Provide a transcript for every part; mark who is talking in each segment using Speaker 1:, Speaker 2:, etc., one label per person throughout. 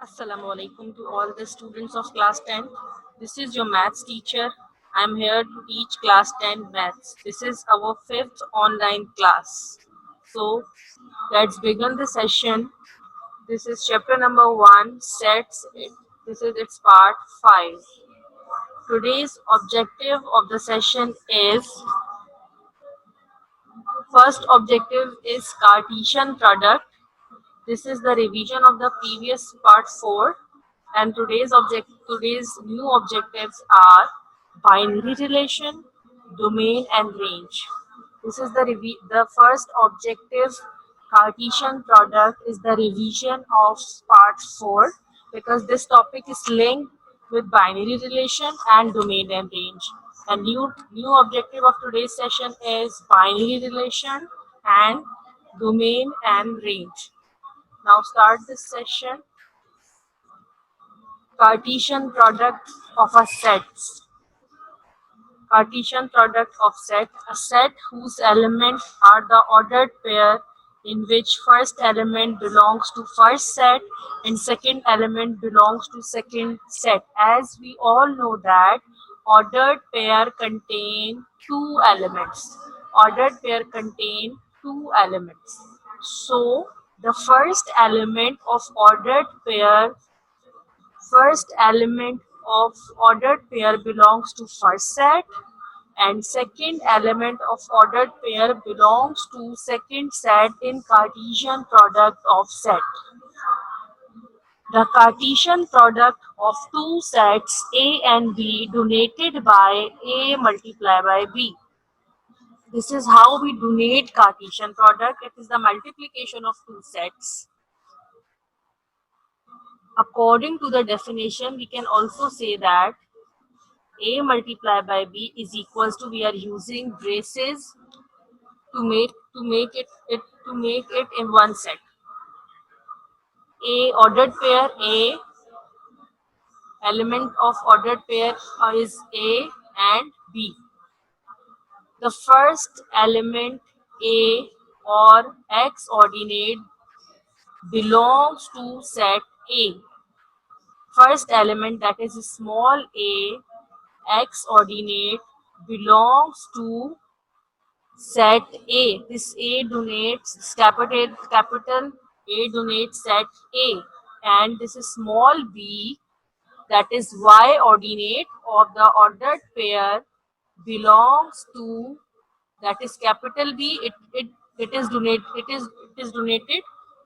Speaker 1: Assalamu alaikum to all the students of class 10. This is your maths teacher. I'm here to teach class 10 maths. This is our fifth online class. So let's begin the session. This is chapter number 1, sets. This is its part 5. Today's objective of the session is first objective is Cartesian product. This is the revision of the previous part 4, and today's new objectives are binary relation, domain and range. This is the first objective. Cartesian product is the revision of part 4 because this topic is linked with binary relation and domain and range. And new objective of today's session is binary relation and domain and range. Now start this session. Cartesian product of a set. Cartesian product of set. A set whose elements are the ordered pair in which first element belongs to first set and second element belongs to second set. As we all know that ordered pair contain two elements. Ordered pair contain two elements. So the first element of ordered pair belongs to first set and second element of ordered pair belongs to second set in Cartesian product of set. The Cartesian product of two sets A and B donated by A multiplied by B. This is how we donate Cartesian product. It is the multiplication of two sets. According to the definition, we can also say that A multiplied by B is equals to, we are using braces to make it in one set. A ordered pair A, element of ordered pair is A and B. The first element A or X ordinate belongs to set A. First element, that is small a, X ordinate, belongs to set A. This A donates capital A donates set A, and this is small b, that is Y ordinate of the ordered pair, belongs to, that is capital B. It is donated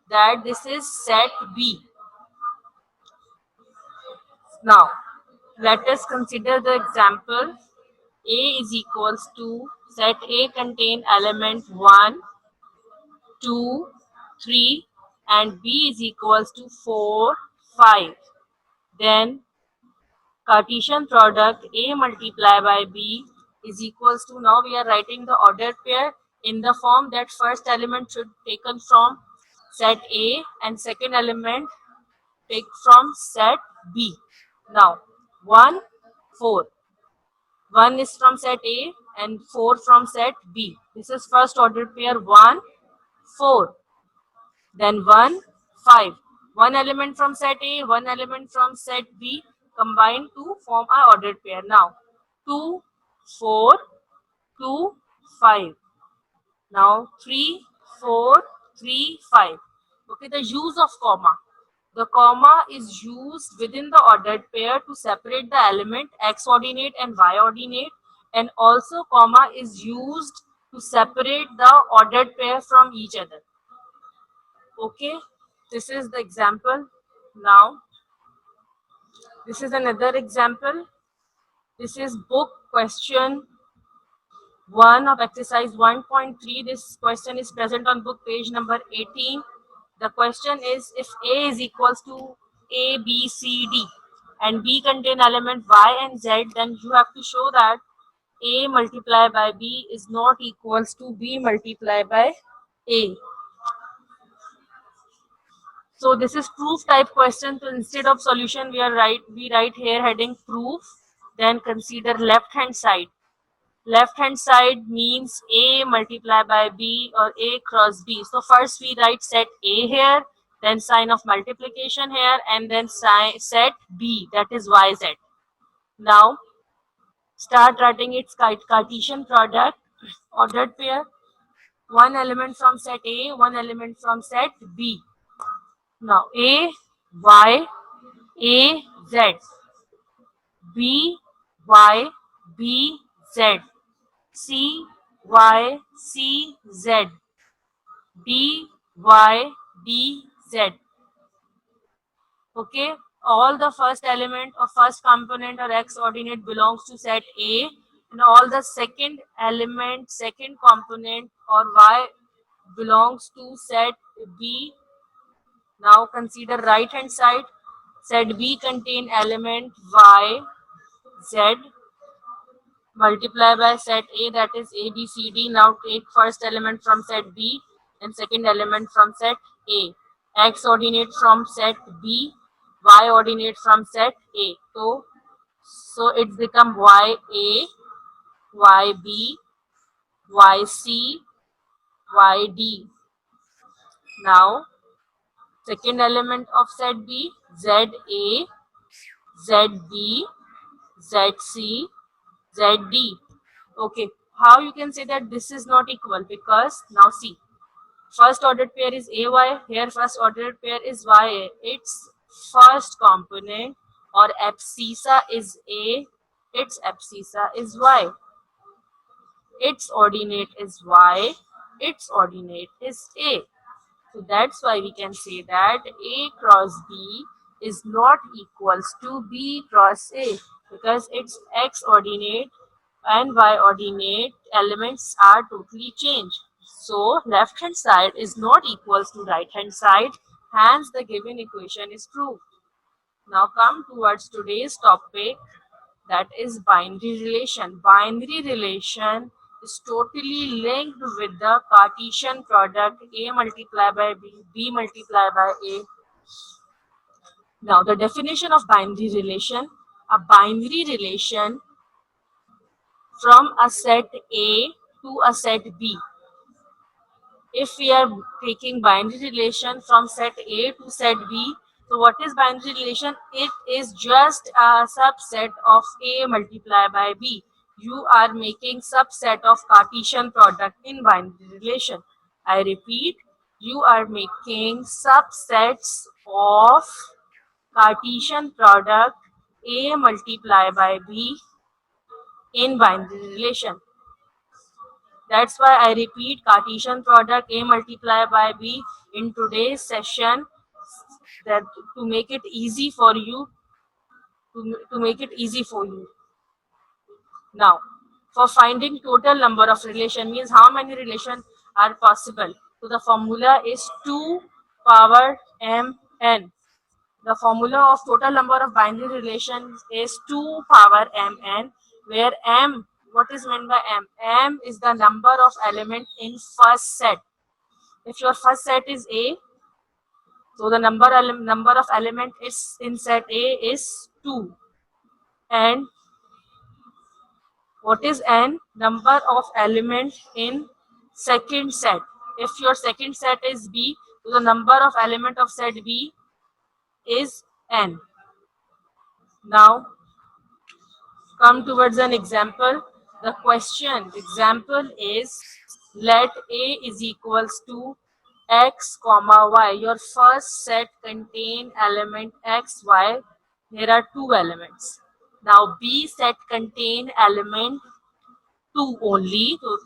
Speaker 1: that this is set B. Now let us consider the example. A is equals to, set A contain element 1, 2, 3 and B is equals to 4, 5. Then Cartesian product A multiplied by B is equals to, now we are writing the ordered pair in the form that first element should taken from set A and second element take from set B. Now 1, 4. 1 is from set A and 4 from set B. This is first ordered pair 1, 4. Then 1, 5. One element from set A, one element from set B combined to form a ordered pair. Now 2, 4, 2, 5. Now 3, 4, 3, 5. Okay, the use of comma. The comma is used within the ordered pair to separate the element X ordinate and Y ordinate, and also comma is used to separate the ordered pair from each other. Okay, this is the example. Now this is another example. This is book question 1 of exercise 1.3. This question is present on book page number 18. The question is, if A is equals to A, B, C, D and B contain element Y and Z, then you have to show that A multiplied by B is not equals to B multiplied by A. So this is proof type question. So instead of solution, we write here heading proof. Then consider left hand side. Left hand side means A multiplied by B or A cross B. So first we write set A here, then sign of multiplication here, and then set B, that is YZ. Now start writing its Cartesian product, ordered pair, one element from set A, one element from set B. Now A, Y, A, Z, B, Y, B, Z, C, Y, C, Z, D, Y, D, Z. Okay, all the first element or first component or x ordinate belongs to set A, and all the second element, second component or y belongs to set B. Now consider right hand side. Set B contain element y, z, multiply by set A, that is A, B, C, D. Now take first element from set B and second element from set A. X ordinate from set B, Y ordinate from set A. So it's become YA, YB, YC, YD. Now second element of set B, ZA, ZB, ZC, ZD. Okay, how you can say that this is not equal? Because now see, first ordered pair is AY, here first ordered pair is YA. Its first component or abscissa is A, its abscissa is Y. Its ordinate is Y, its ordinate is A. So that's why we can say that A cross B is not equals to B cross A, because its x ordinate and y ordinate elements are totally changed. So left hand side is not equals to right hand side, hence the given equation is true. Now come towards today's topic, that is binary relation. Binary relation is totally linked with the Cartesian product A multiplied by B, B multiplied by A. Now the definition of binary relation, a binary relation from a set A to a set B. If we are taking binary relation from set A to set B, so what is binary relation? It is just a subset of A multiplied by B. You are making subset of Cartesian product in binary relation. I repeat, you are making subsets of Cartesian product A multiplied by B in binary relation. That's why I repeat Cartesian product A multiplied by B in today's session, that to make it easy for you, to make it easy for you. Now, for finding total number of relation, means how many relation are possible. So the formula is 2 power mn. The formula of total number of binary relations is 2 power mn, where m, what is meant by m? M is the number of element in first set. If your first set is A, so the number of element is in set A is 2. And what is n? Number of element in second set. If your second set is B, so the number of element of set B is n. Now come towards an example. The question example is, let A is equals to x comma y. Your first set contain element x, y. There are two elements. Now B set contain element 2 only. So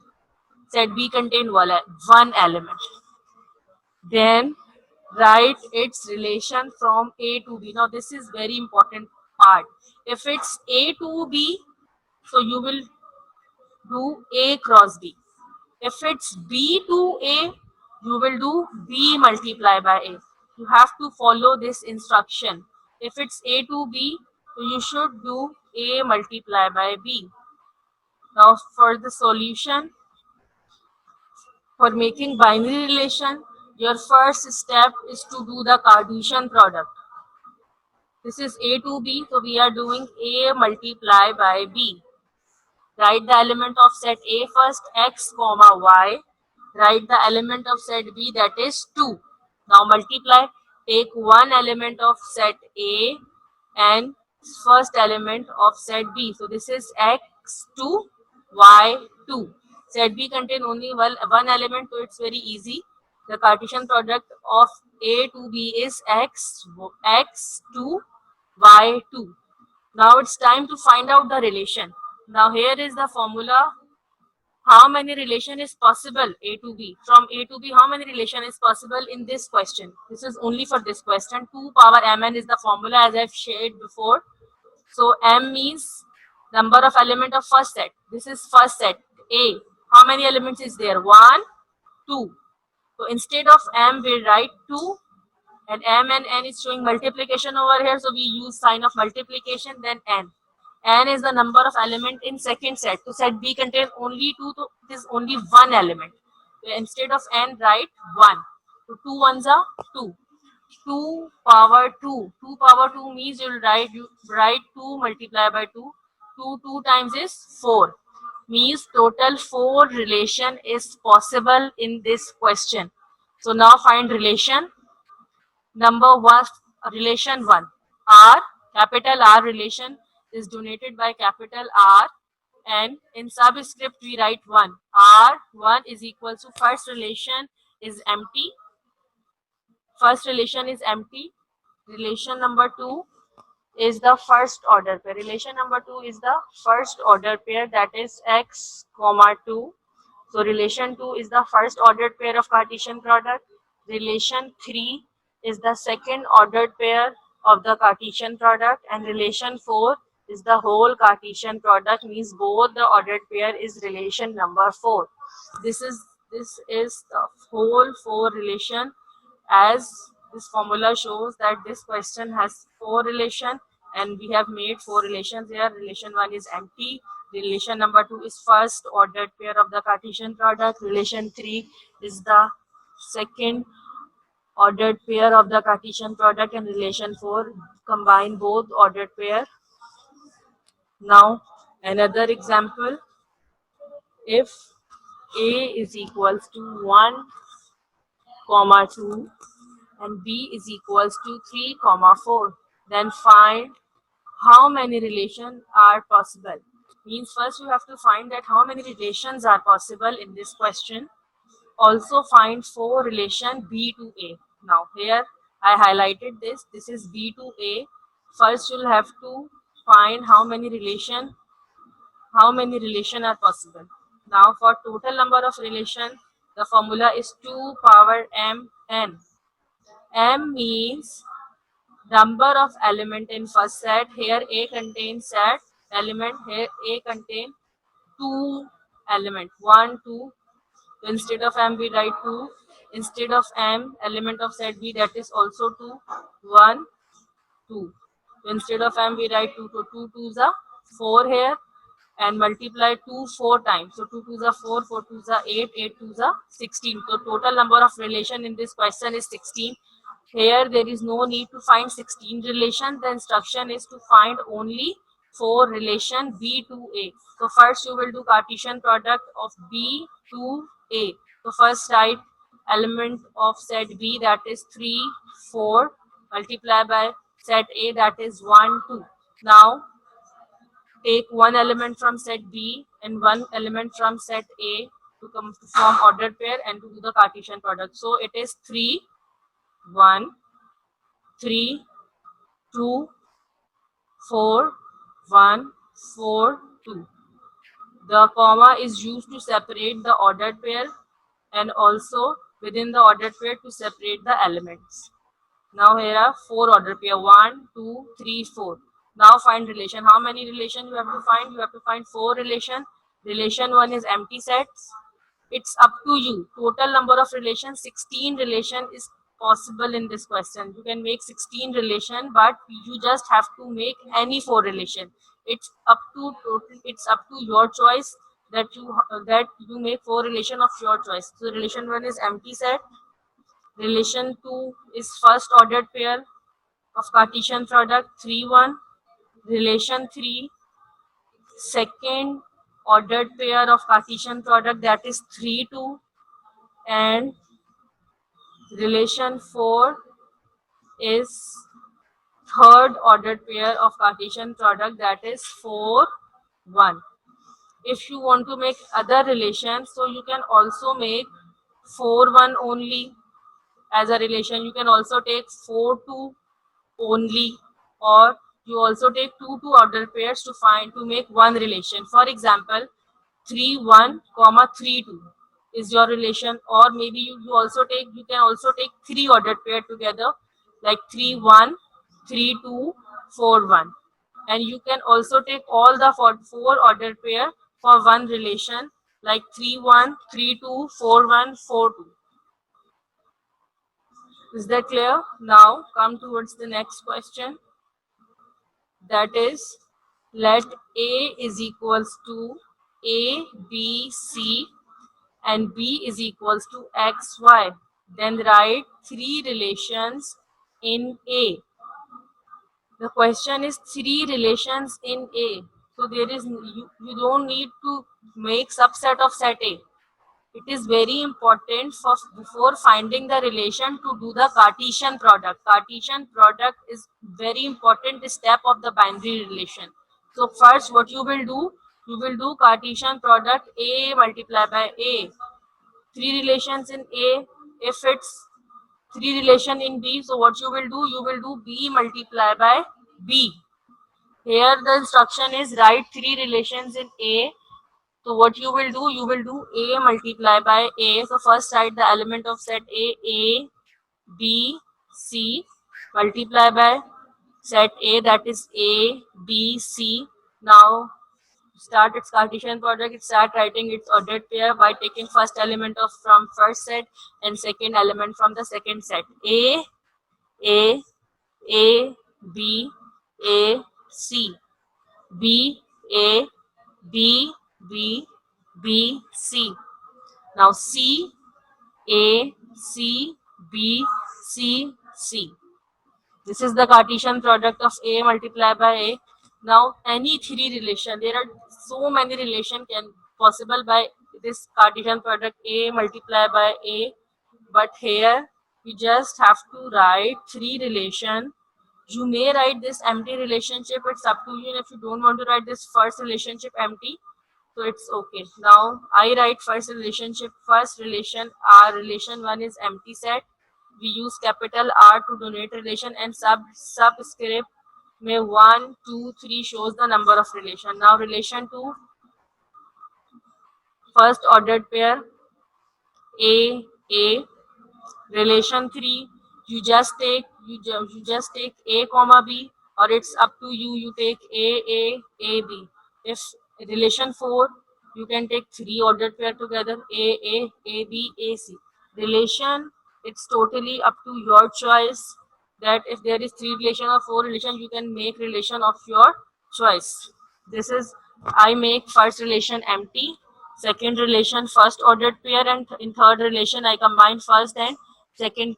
Speaker 1: set B contain one element. Then write its relation from A to B. Now this is very important part. If it's A to B, so you will do A cross B. If it's B to A, you will do B multiply by A. You have to follow this instruction. If it's A to B, so you should do A multiply by B. Now for the solution, for making binary relation, your first step is to do the Cartesian product. This is A to B, so we are doing A multiply by B. Write the element of set A first, x comma y. Write the element of set B, that is 2. Now multiply. take one element of set A and first element of set B. So this is x2, y2. Set B contain only one element, so it's very easy. The Cartesian product of A to B is x2, y2. Now it's time to find out the relation. Now here is the formula. How many relation is possible A to B? From A to B, how many relation is possible in this question? This is only for this question. 2 power mn is the formula as I've shared before. So m means number of element of first set. This is first set A. How many elements is there? 1, 2. So instead of m, we write 2, and m and n is showing multiplication over here, so we use sign of multiplication, then n. N is the number of element in second set. So set B contains only 2, so it is only one element. So instead of n, write 1. So 2 ones are 2. 2 power 2. 2 power 2 means you write 2 multiplied by 2. 2 times is 4. Means total 4 relation is possible in this question. So now find relation. Number 1, relation 1. R, capital R relation is denoted by capital R, and in subscript we write 1. R1 is equal to first relation is empty. First relation is empty. Relation number 2 is the first order pair. Relation number 2 is the first order pair, that is x comma 2. So relation 2 is the first ordered pair of Cartesian product. Relation 3 is the second ordered pair of the Cartesian product, and relation 4 is the whole Cartesian product, means both the ordered pair is relation number 4. This is the whole 4 relation, as this formula shows that this question has 4 relation, and we have made 4 relations here. Relation 1 is empty. Relation number 2 is first ordered pair of the Cartesian product. Relation 3 is the second ordered pair of the Cartesian product, and relation 4 combine both ordered pair. Now another example, if A is equals to 1 comma 2 and B is equals to 3 comma 4, then find how many relations are possible. Means first you have to find that how many relations are possible in this question. Also find 4 relation B to A. Now here I highlighted this. This is B to A. First you'll have to find how many relation are possible. Now for total number of relation, the formula is 2 power m n. M means number of element in first set. Here A contains set element. Here A contain 2 element, 1, 2. So instead of m we write 2. Instead of m, element of set B, that is also 2, 1, 2. So instead of m we write 2. So 2 2s are 4 here, and multiply 2 4 times. So 2 2s are 4, 4 2s are 8, 8 2s are 16. So total number of relation in this question is 16. Here there is no need to find 16 relation. The instruction is to find only 4 relation B to A. So first you will do Cartesian product of B to A. So first write element of set B, that is 3, 4, multiply by set A, that is 1, 2. Now take one element from set B and one element from set A to come to form ordered pair and to do the Cartesian product. So it is 3, 1, 3, 2, 4, 1, 4, 2. The comma is used to separate the ordered pair and also within the ordered pair to separate the elements. Now here are 4 ordered pair, 1, 2, 3, 4. Now find relation. How many relation you have to find? You have to find 4 relation. Relation 1 is empty sets. It's up to you. Total number of relations, 16 relation is possible in this question. You can make 16 relation, but you just have to make any 4 relation. It's up to your choice that you make 4 relation of your choice. So relation 1 is empty set. Relation 2 is first ordered pair of Cartesian product 3 1. Relation 3, second ordered pair of Cartesian product, that is 3 2. And relation 4 is third ordered pair of Cartesian product, that is 4 1. If you want to make other relations, so you can also make 4 1 only as a relation. You can also take 4 2 only, or you also take 2 ordered pairs to make one relation. For example, 3 1 comma 3 2 is your relation, or maybe you can also take 3 ordered pair together, like 3 1 3 2 4 1, and you can also take all the 4 ordered pair for one relation, like 3 1 3 2 4 1 4 2. Is that clear? Now come towards the next question, that is, let A is equals to A, B, C and B is equals to X, Y. Then write three relations in A. The question is three relations in A. So you don't need to make subset of set A. It is very important for before finding the relation to do the Cartesian product. Cartesian product is very important step of the binary relation. So first what you will do Cartesian product A multiplied by A. Three relations in A. If it's three relation in B, so what you will do B multiplied by B. Here the instruction is write three relations in A. So what you will do A multiply by A. So first write the element of set A, B, C, multiply by set A, that is A, B, C. Now start its Cartesian product. It start writing its ordered pair by taking first element of from first set and second element from the second set. A, A, B, A, C, B, A, B, B, B, C. Now C, A, C, B, C, C. This is the Cartesian product of A multiplied by A. Now any three relation, there are so many relation can possible by this Cartesian product A multiplied by A, but here you just have to write three relation. You may write this empty relationship, it's up to you. And if you don't want to write this first relationship empty, so it's okay. Now I write first relationship. First relation, our relation one is empty set. We use capital R to denote relation, and subscript may 1 2 3 shows the number of relation. Now relation 2, first ordered pair A. Relation 3, you just take A comma B, or it's up to you. You take A B. If relation 4, you can take three ordered pair together, A B A C. Relation, it's totally up to your choice, that if there is three relation or four relation, you can make relation of your choice. This is, I make first relation empty, second relation first ordered pair, and in third relation I combine first and second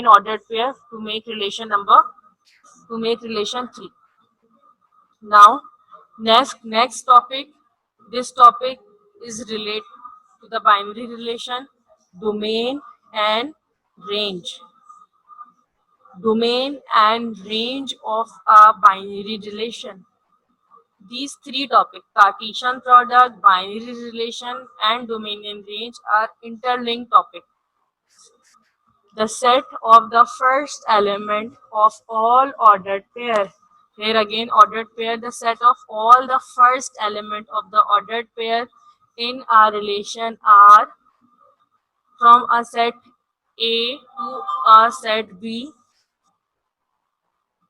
Speaker 1: ordered pair to make relation 3. Now next topic, this topic is related to the binary relation, domain and range. Domain and range of a binary relation. These three topics, Cartesian product, binary relation, and domain and range, are interlinked topics. The set of the first element of all ordered pair. Here again, ordered pair, the set of all the first element of the ordered pair in a relation R from a set A to a set B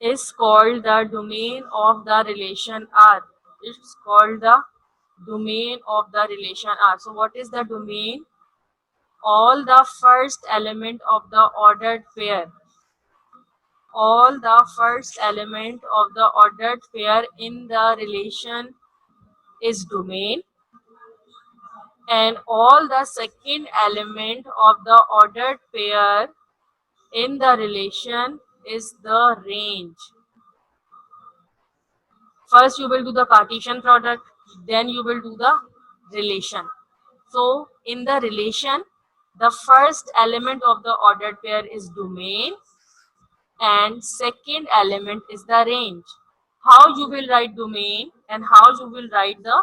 Speaker 1: is called the domain of the relation R. It's called the domain of the relation R. So what is the domain? All the first element of the ordered pair. All the first element of the ordered pair in the relation is domain, and all the second element of the ordered pair in the relation is the range. First you will do the Cartesian product, then you will do the relation. So in the relation, the first element of the ordered pair is domain, and second element is the range. How you will write domain and how you will write the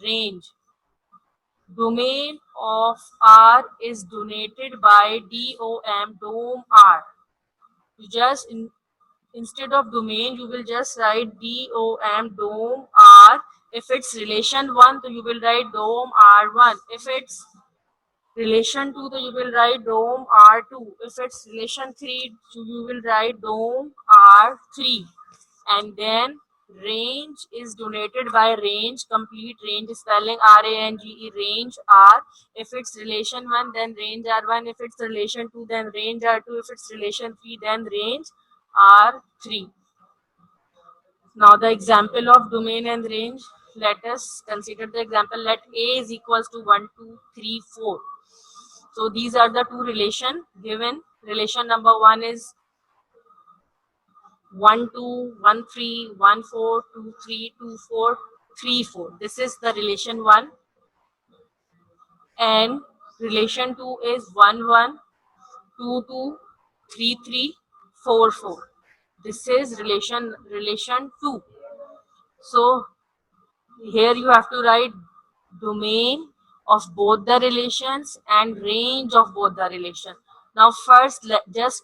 Speaker 1: range. Domain of R is donated by DOM R. You just instead of domain you will just write dom R. If it's relation 1, so you will write dom R1. If it's relation 2, so you will write dom R2. If it's relation 3, so you will write dom R3. And then range is donated by range, complete range spelling range, range R. If it's relation 1, then range R1. If it's relation 2, then range R2. If it's relation 3, then range R3. Now the example of domain and range, let us consider the example. Let A is equals to 1, 2, 3, 4. So these are the two relation given. Relation number 1 is 1 2 1 3 1 4 2 3 2 4 3 4. This is the relation 1, and relation 2 is 1 1 2 2 3 3 4 4. This is relation 2. So here you have to write domain of both the relations and range of both the relation. Now first just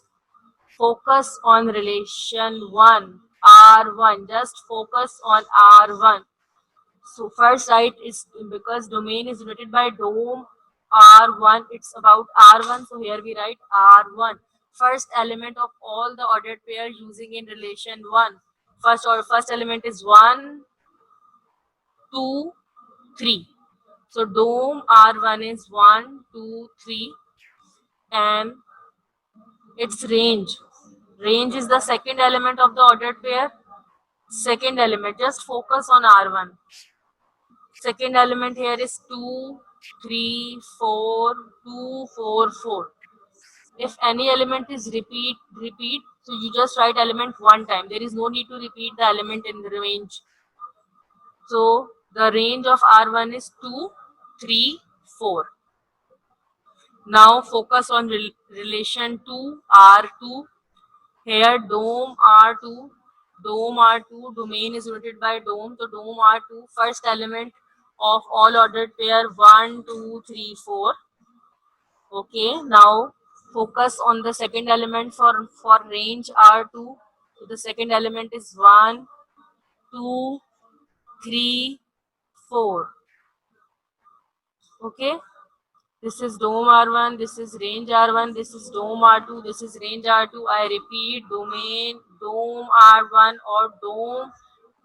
Speaker 1: focus on relation 1, R1. Just focus on R1. So first write is, because domain is denoted by dom R1, it's about R1. So here we write R1. First element of all the ordered pair using in relation 1. First element is 1, 2, 3. So dom R1 is 1, 2, 3, and its range. Range is the second element of the ordered pair. Second element, just focus on R1. Second element here is 2, 3, 4, 2, 4, 4. If any element is repeat, so you just write element one time. There is no need to repeat the element in the range. So the range of R1 is 2, 3, 4. Now focus on relation to R2. Here dom R2, domain is denoted by dom. So dom R2, first element of all ordered pair 1, 2, 3, 4. Okay, now focus on the second element for range R2. So the second element is 1, 2, 3, 4. Okay. This is dom R1, this is range R1, this is dom R2, this is range R2. I repeat, domain, dom R1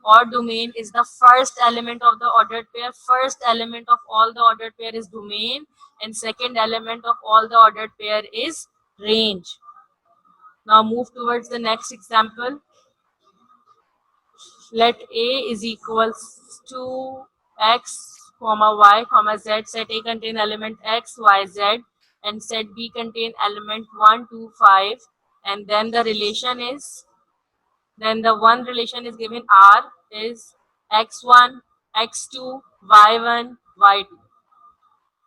Speaker 1: or domain is the first element of the ordered pair. First element of all the ordered pair is domain, and second element of all the ordered pair is range. Now move towards the next example. Let A is equals to x comma y comma z. Set A contain element x, y, z, and set B contain element 1, 2, 5. And then the relation is, then the one relation is given R is x1, x2, y1, y2.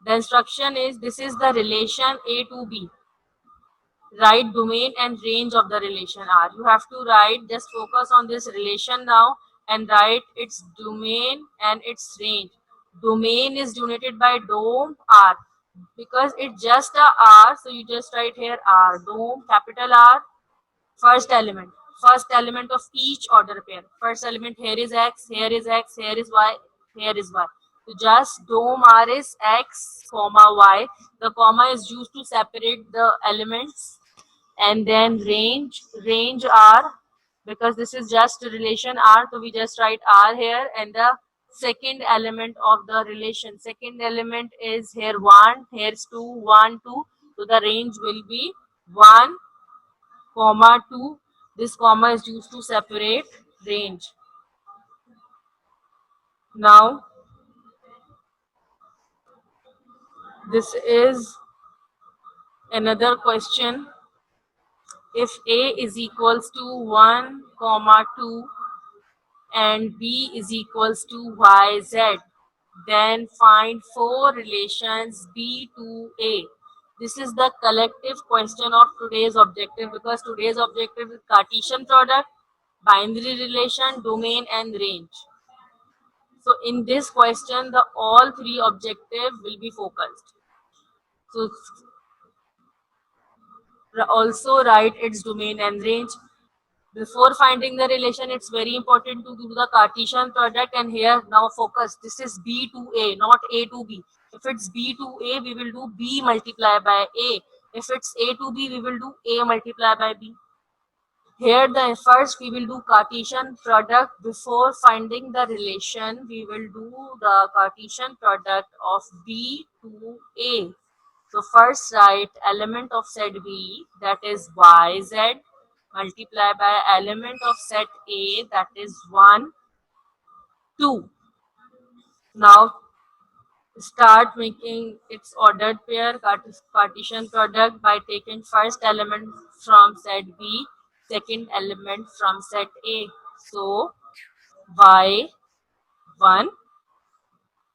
Speaker 1: The instruction is, this is the relation A to B. Write domain and range of the relation R. You have to write, just focus on this relation now and write its domain and its range. Domain is denoted by dom R. Because it's just a R, so you just write here R. Dom, capital R, first element. First element of each order pair. First element, here is X, here is X, here is Y, here is Y. So just dom R is X, comma Y. The comma is used to separate the elements. And then range R, because this is just relation R, so we just write R here, and the second element of the relation, second element is here 1, here's 2, 1, 2. So the range will be 1, comma 2. This comma is used to separate range. Now this is another question. If A is equals to 1, comma 2 and B is equals to YZ, then find four relations B to A. This is the collective question of today's objective, because today's objective is Cartesian product, binary relation, domain, and range. So in this question, the all three objective will be focused. So also write its domain and range. Before finding the relation, it's very important to do the Cartesian product. And here now focus. This is B to A, not A to B. If it's B to A, we will do B multiplied by A. If it's A to B, we will do A multiplied by B. Here the first we will do Cartesian product. Before finding the relation, we will do the Cartesian product of B to A. So first write element of set B, that is YZ, multiply by element of set A, that is 1, 2. Now start making its ordered pair Cartesian product by taking first element from set B, second element from set A. So Y1,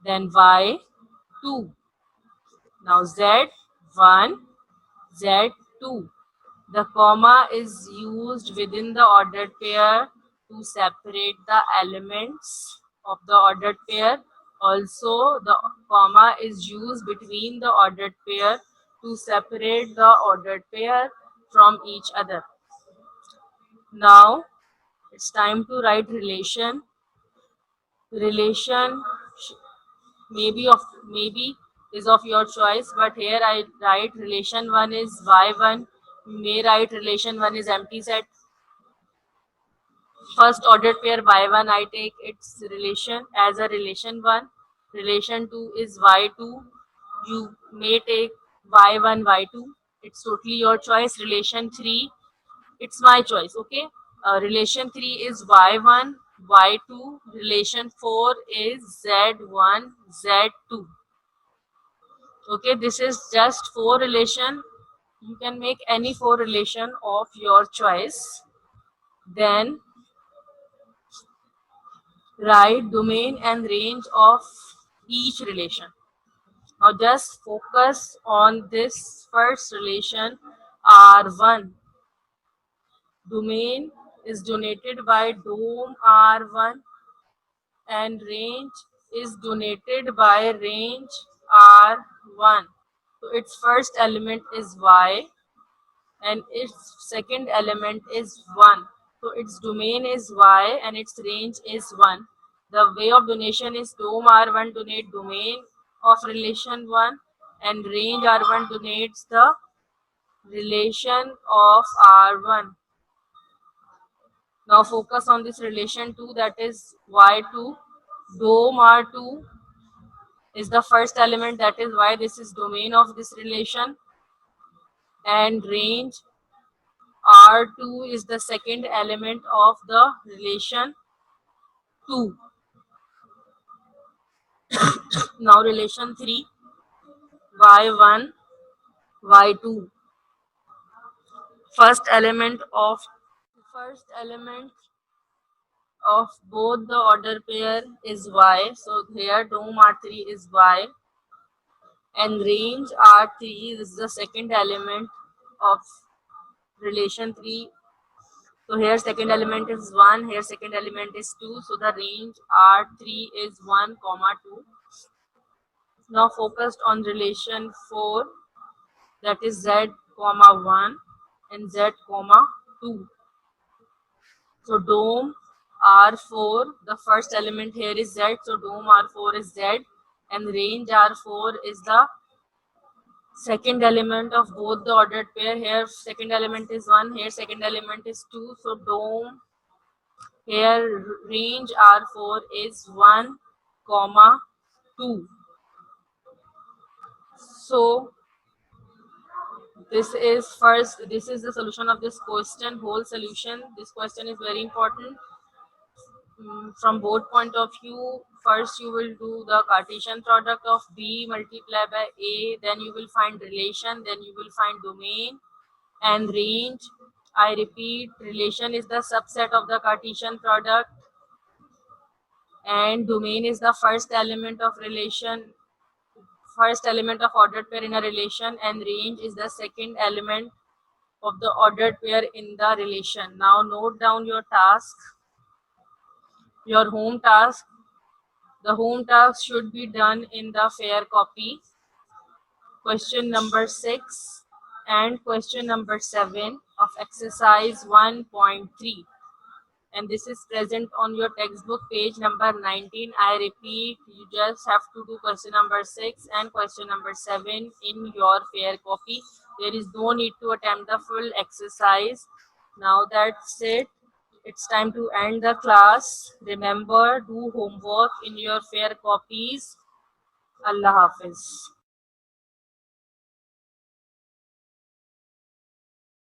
Speaker 1: then Y2. Now Z1, Z2. The comma is used within the ordered pair to separate the elements of the ordered pair. Also, the comma is used between the ordered pair to separate the ordered pair from each other. Now, it's time to write relation. Relation maybe is of your choice, but here I write relation 1 is Y1. May write relation 1 is empty set. First ordered pair Y1, I take its relation as a relation 1. Relation 2 is Y2. You may take Y1, Y2. It's totally your choice. Relation 3, it's my choice, okay? Relation 3 is Y1, Y2. Relation 4 is Z1, Z2. Okay, this is just 4 relation. You can make any 4 relation of your choice. Then write domain and range of each relation. Now just focus on this first relation, R1. Domain is denoted by dom R1 and range is denoted by range R1. So its first element is Y and its second element is 1. So its domain is Y and its range is 1. The way of donation is dom R1 donate domain of relation 1 and range R1 donates the relation of R1. Now focus on this relation 2, that is Y2. Dom R2 is the first element, that is why this is domain of this relation, and range R2 is the second element of the relation 2. Now relation 3, Y1, Y2. First element of both the order pair is Y. So here dom R3 is Y and range R3 is the second element of relation 3. So here second element is 1, here second element is 2. So the range R3 is 1, 2. Now focused on relation 4, that is Z, 1 and Z, 2. So dom R4, the first element here is Z, so dom R4 is Z and range R4 is the second element of both the ordered pair. Here second element is 1, here second element is 2. So dom here range R4 is 1, 2. So this is the solution of this question, whole solution. This question is very important from both point of view. First you will do the Cartesian product of B multiplied by A, then you will find relation, then you will find domain and range. I repeat, relation is the subset of the Cartesian product and domain is the first element of relation. first element of ordered pair in a relation and range is the second element of the ordered pair in the relation. Now note down your task, your home task. The home task should be done in the fair copy. Question number 6 and question number 7 of exercise 1.3, and this is present on your textbook page number 19. I repeat, you just have to do question number 6 and question number 7 in your fair copy. There is no need to attempt the full exercise. Now that's it. It's time to end the class. Remember, do homework in your fair copies. Allah Hafiz.